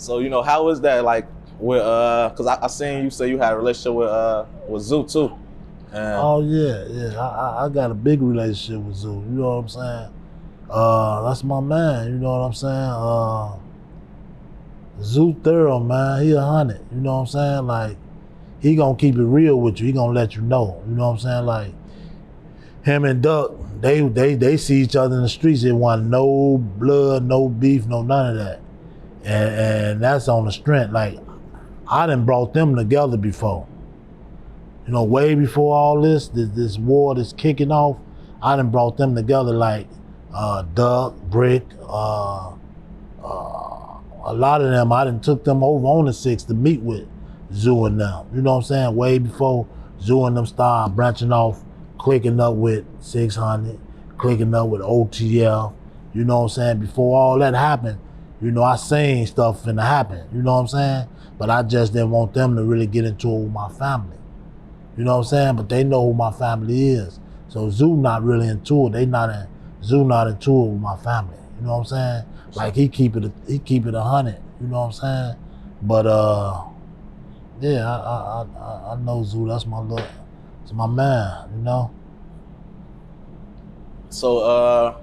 So, you know, how is that like with cause I seen you say you had a relationship with Zoo too. Oh yeah. I got a big relationship with Zoo, you know what I'm saying? That's my man, you know what I'm saying? Zoo thorough, man, he 100, you know what I'm saying? Like, he gonna keep it real with you, he gonna let you know, you know what I'm saying? Like, him and Duck, they see each other in the streets, it wasn't no blood, no beef, no none of that. And that's on the strength. Like, I done brought them together before. You know, way before all this war that's kicking off, I done brought them together like Duck, Brick, a lot of them, I done took them over on the 6 to meet with Zoo and them. You know what I'm saying? Way before Zoo and them started branching off, clicking up with 600, clicking up with OTL. You know what I'm saying? Before all that happened, you know, I seen stuff finna happen, you know what I'm saying? But I just didn't want them to really get into it with my family. You know what I'm saying? But they know who my family is. So Zoo not really into it. Zoo not into it with my family. You know what I'm saying? Like, he keep it 100, you know what I'm saying? But yeah, I know Zoo, that's my man, you know? So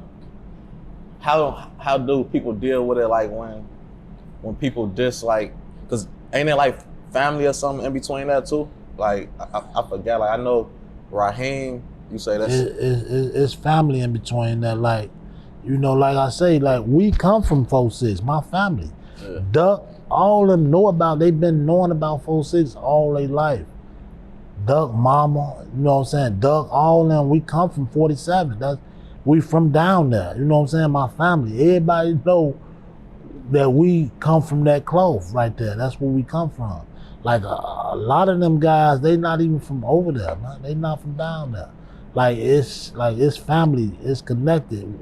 how do people deal with it, like when people dislike, cause ain't it like family or something in between that too? Like I forget, like I know Raheem, you say that's it's family in between that, like, you know, like I say, like, we come from 4-6, my family. Yeah. Duck, all of them know about, they've been knowing about 4-6 all their life. Duck, mama, you know what I'm saying? Duck, all of them, we come from 47. We from down there, you know what I'm saying? My family, everybody know that we come from that cloth right there. That's where we come from. Like a lot of them guys, they not even from over there, man. They not from down there. Like it's family, it's connected.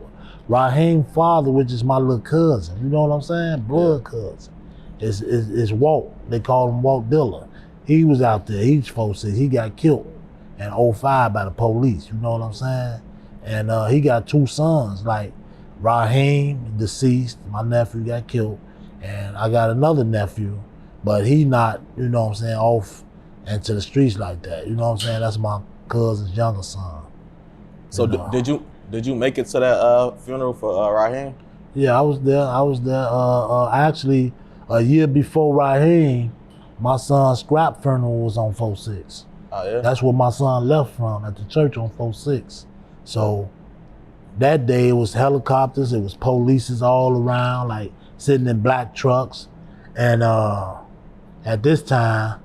Raheem's father, which is my little cousin, you know what I'm saying? Blood cousin. It's Walt. They call him Walt Diller. He was out there, he's 4-6. He got killed in 05 by the police, you know what I'm saying? And he got 2 sons, like Raheem, deceased, my nephew got killed, and I got another nephew, but he not, you know what I'm saying, off into the streets like that, you know what I'm saying? That's my cousin's younger son. So did you make it to that funeral for Raheem? Yeah, I was there. Actually, a year before Raheem, my son's scrap funeral was on 4-6. Oh yeah? That's where my son left from, at the church on 4-6. So that day it was helicopters, it was polices all around, like sitting in black trucks. And at this time,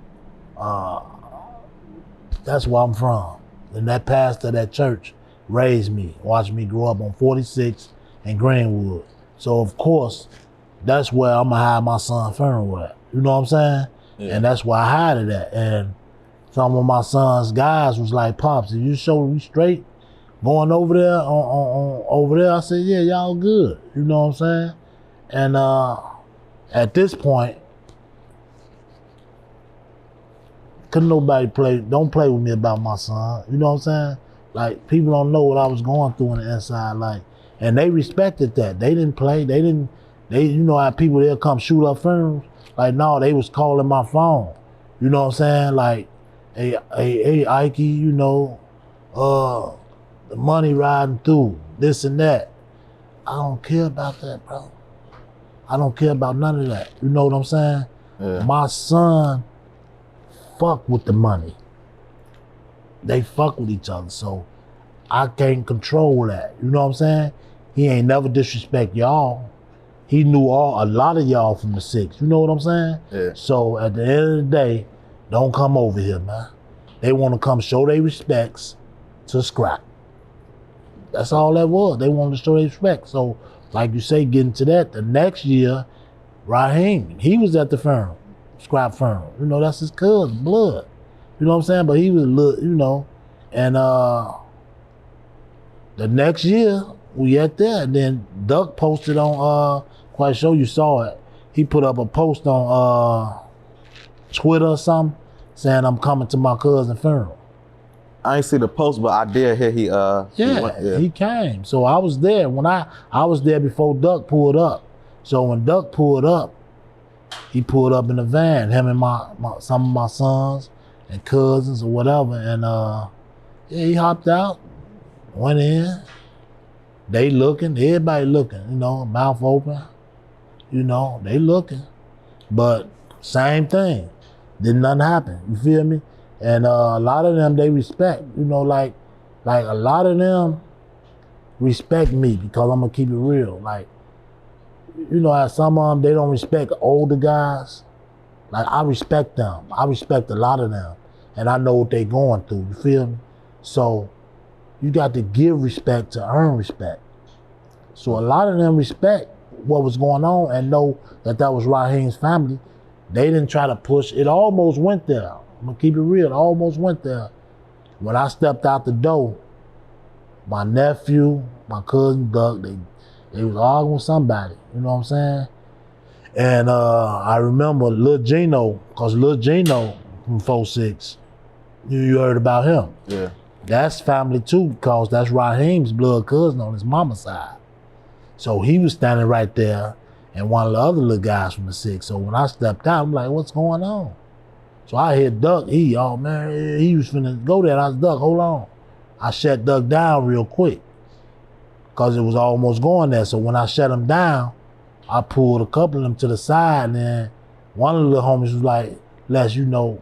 that's where I'm from. And that pastor of that church raised me, watched me grow up on 46 and Greenwood. So of course, that's where I'm gonna have my son's funeral at. You know what I'm saying? Yeah. And that's where I had it at. And some of my son's guys was like, "Pops, did you show me straight going over there over there?" I said, "Yeah, y'all good." You know what I'm saying? And at this point, couldn't nobody don't play with me about my son. You know what I'm saying? Like, people don't know what I was going through on the inside, like, and they respected that. They didn't play, you know how people, they'll come shoot up funerals? Like, no, they was calling my phone. You know what I'm saying? Like, hey, Ike, you know, the money riding through, this and that. I don't care about that, bro. I don't care about none of that. You know what I'm saying? Yeah. My son fuck with the money. They fuck with each other, so I can't control that. You know what I'm saying? He ain't never disrespect y'all. He knew a lot of y'all from the 6. You know what I'm saying? Yeah. So at the end of the day, don't come over here, man. They want to come show their respects to Scrap. That's all that was. They wanted to show their respect. So, like you say, getting to that, the next year, Raheem, he was at the funeral, Scrap funeral. You know, that's his cousin, blood. You know what I'm saying? But he was, you know, and the next year, we at there, and then Duck posted on, quite sure you saw it, he put up a post on Twitter or something, saying, "I'm coming to my cousin's funeral." I ain't see the post, but I did hear he came. So I was there when I was there before Duck pulled up. So when Duck pulled up, he pulled up in the van, him and some of my sons and cousins or whatever, and yeah, he hopped out, went in. They looking, everybody looking, you know, mouth open, you know, they looking. But same thing, didn't nothing happen, you feel me? And a lot of them, they respect, you know, like a lot of them respect me because I'm gonna keep it real. Like, you know, as some of them, they don't respect older guys. Like, I respect them. I respect a lot of them. And I know what they going through, you feel me? So, you got to give respect to earn respect. So a lot of them respect what was going on and know that was Raheem's family. They didn't try to push. It almost went there. I'm gonna keep it real. It almost went there. When I stepped out the door, my nephew, my cousin Doug, they was arguing with somebody. You know what I'm saying? And I remember Lil Gino, cause Lil Gino from 4-6, you heard about him. Yeah. That's family too, because that's Raheem's blood cousin on his mama's side. So he was standing right there, and one of the other little guys from the 6. So when I stepped out, I'm like, what's going on? So I hear Duck, he was finna go there. I was, Duck, hold on. I shut Duck down real quick, because it was almost going there. So when I shut him down, I pulled a couple of them to the side, and then one of the little homies was like, Les, you know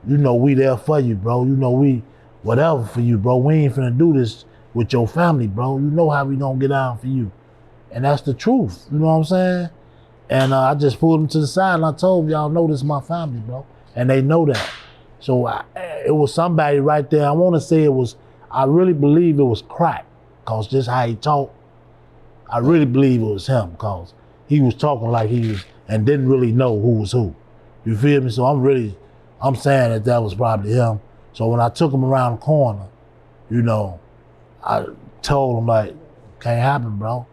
we there for you, bro. You know we whatever for you, bro. We ain't finna do this with your family, bro. You know how we gonna get down for you. And that's the truth, you know what I'm saying? And I just pulled them to the side and I told y'all know this is my family, bro. And they know that. So it was somebody right there. I wanna say it was, I really believe it was crack, cause just how he talked, I really believe it was him, cause he was talking like he was, and didn't really know who was who. You feel me? So I'm saying that was probably him. So when I took him around the corner, you know, I told him like, can't happen, bro.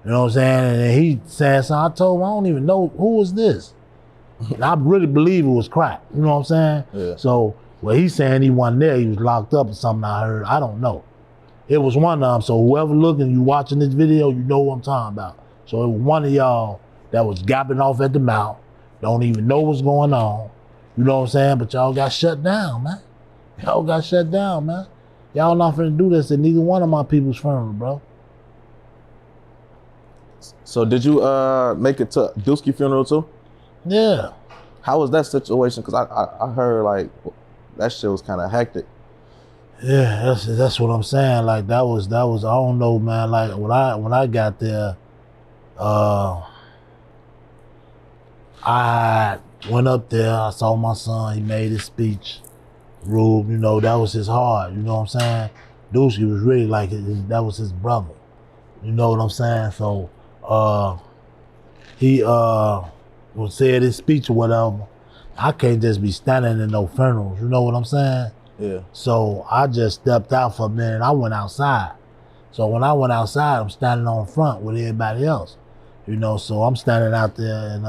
You know what I'm saying? And he said something. I told him, I don't even know who was this. And I really believe it was crack. You know what I'm saying? Yeah. So, well, he's saying he wasn't there. He was locked up or something I heard. I don't know. It was one of them. So whoever looking, you watching this video, you know what I'm talking about. So it was one of y'all that was gapping off at the mouth, don't even know what's going on. You know what I'm saying? But y'all got shut down, man. Y'all got shut down, man. Y'all not finna do this at neither one of my people's funeral, bro. So did you make it to Dooski funeral too? Yeah. How was that situation? Cause I heard like that shit was kind of hectic. Yeah, that's what I'm saying. Like that was I don't know, man. Like when I got there, I went up there. I saw my son. He made his speech. Rube, you know, that was his heart. You know what I'm saying? Dooski was really like that was his brother. You know what I'm saying? So he said his speech or whatever. I can't just be standing in no funerals. You know what I'm saying? Yeah. So I just stepped out for a minute. I went outside. So when I went outside, I'm standing on front with everybody else. You know, so I'm standing out there and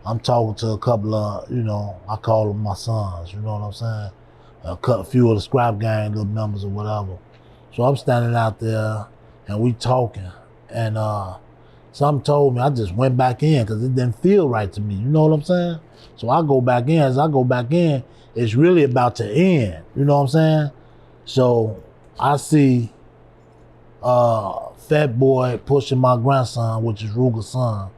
I'm talking to a couple of, you know, I call them my sons, you know what I'm saying? A few of the scrap gang little members or whatever. So I'm standing out there and we talking. And something told me, I just went back in because it didn't feel right to me, you know what I'm saying? So I go back in. As I go back in, it's really about to end, you know what I'm saying? So I see Fat Boy pushing my grandson, which is Ruger's son.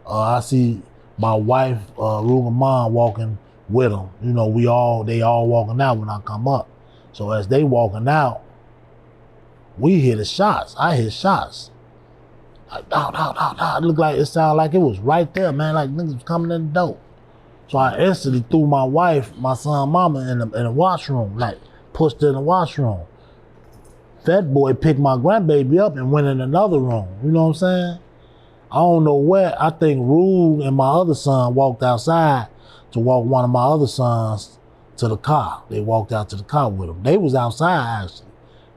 I see my wife, Ruger mom, walking with him. You know, they all walking out when I come up. So as they walking out, we hear the shots. I hear shots. Like, it looked like, it sounded like it was right there, man, like niggas was coming in the door. So I instantly threw my wife, my son, mama in the washroom, like pushed her in the washroom. Fat Boy picked my grandbaby up and went in another room. You know what I'm saying? I don't know where. I think Rube and my other son walked outside to walk one of my other sons to the car. They walked out to the car with him. They was outside, actually.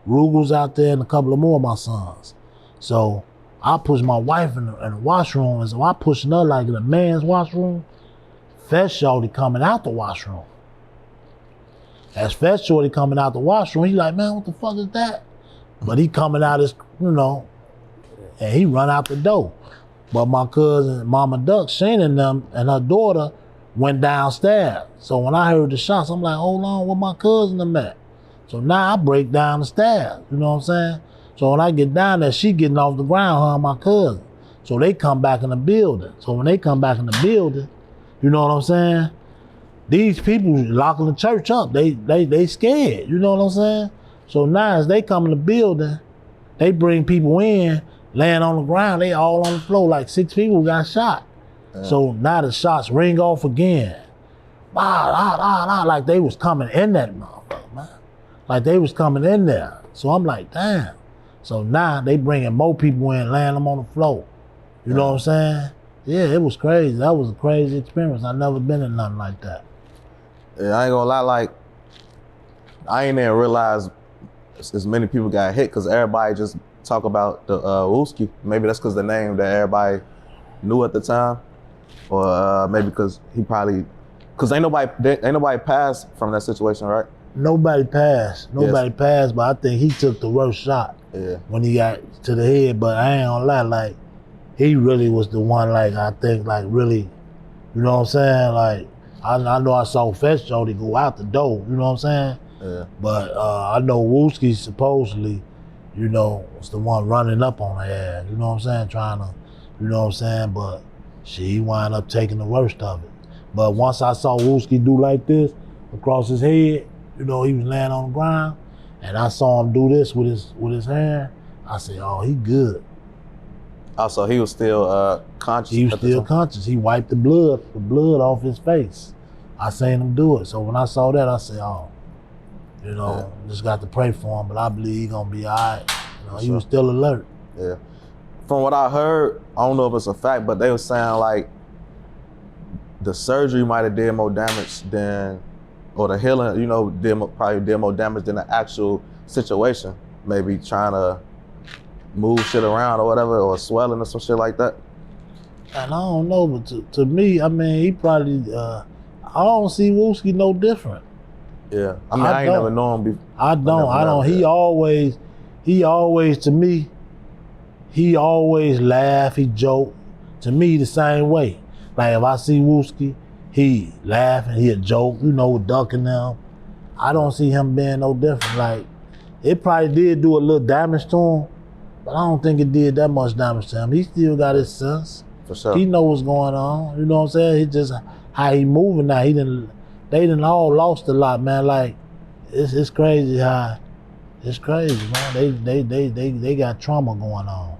Rube was out there and a couple of more of my sons. So I pushed my wife in the washroom, and so I pushing her like in a man's washroom. Fat Shorty coming out the washroom. As Fat Shorty coming out the washroom, he like, man, what the fuck is that? But he coming out as, you know, and he run out the door. But my cousin, Mama Duck, Shane and them and her daughter went downstairs. So when I heard the shots, I'm like, hold on, where my cousin them at? So now I break down the stairs, you know what I'm saying? So when I get down there, she getting off the ground, her and my cousin. So they come back in the building. So when they come back in the building, you know what I'm saying? These people locking the church up. They scared, you know what I'm saying? So now as they come in the building, they bring people in, laying on the ground, they all on the floor, like 6 people got shot. Yeah. So now the shots ring off again. Like they was coming in that motherfucker, man. Like they was coming in there. So I'm like, damn. So now they bringing more people in, laying them on the floor. You know what I'm saying? Yeah, it was crazy. That was a crazy experience. I never been in nothing like that. Yeah, I ain't gonna lie, like, I ain't even realize as many people got hit because everybody just talk about the Wooski. Maybe that's because the name that everybody knew at the time. Or maybe because he probably, because ain't nobody passed from that situation, right? Nobody passed. Nobody passed, but I think he took the worst shot when he got to the head. But I ain't gonna lie, like, he really was the one, like, I think, like, really, you know what I'm saying? Like, I know I saw Fetch Jody go out the door, you know what I'm saying? Yeah. But I know Wooski supposedly, you know, was the one running up on her ass, you know what I'm saying? Trying to, you know what I'm saying? But he wound up taking the worst of it. But once I saw Wooski do like this across his head, you know, he was laying on the ground, and I saw him do this with his hand, I said, oh, he good. Also, he was still conscious. He was still conscious. He wiped the blood off his face. I seen him do it. So when I saw that, I said, oh, you know, just got to pray for him, but I believe he gonna be all right. You know, he was still alert. Yeah. From what I heard, I don't know if it's a fact, but they were saying like the surgery might have did more damage than, or the healing, you know, probably did more damage than the actual situation. Maybe trying to move shit around or whatever, or swelling or some shit like that. And I don't know, but to me, I mean, he probably, I don't see Wooski no different. Yeah, I mean, I ain't never known him before. I don't. He always, to me, he always laugh, he joke. To me, the same way. Like if I see Wooski, he laugh and he a joke, you know, ducking them. I don't see him being no different. Like, it probably did do a little damage to him, but I don't think it did that much damage to him. He still got his sense. For sure. He know what's going on. You know what I'm saying? He just how he moving now. They done all lost a lot, man. Like it's crazy how it's crazy, man. They got trauma going on.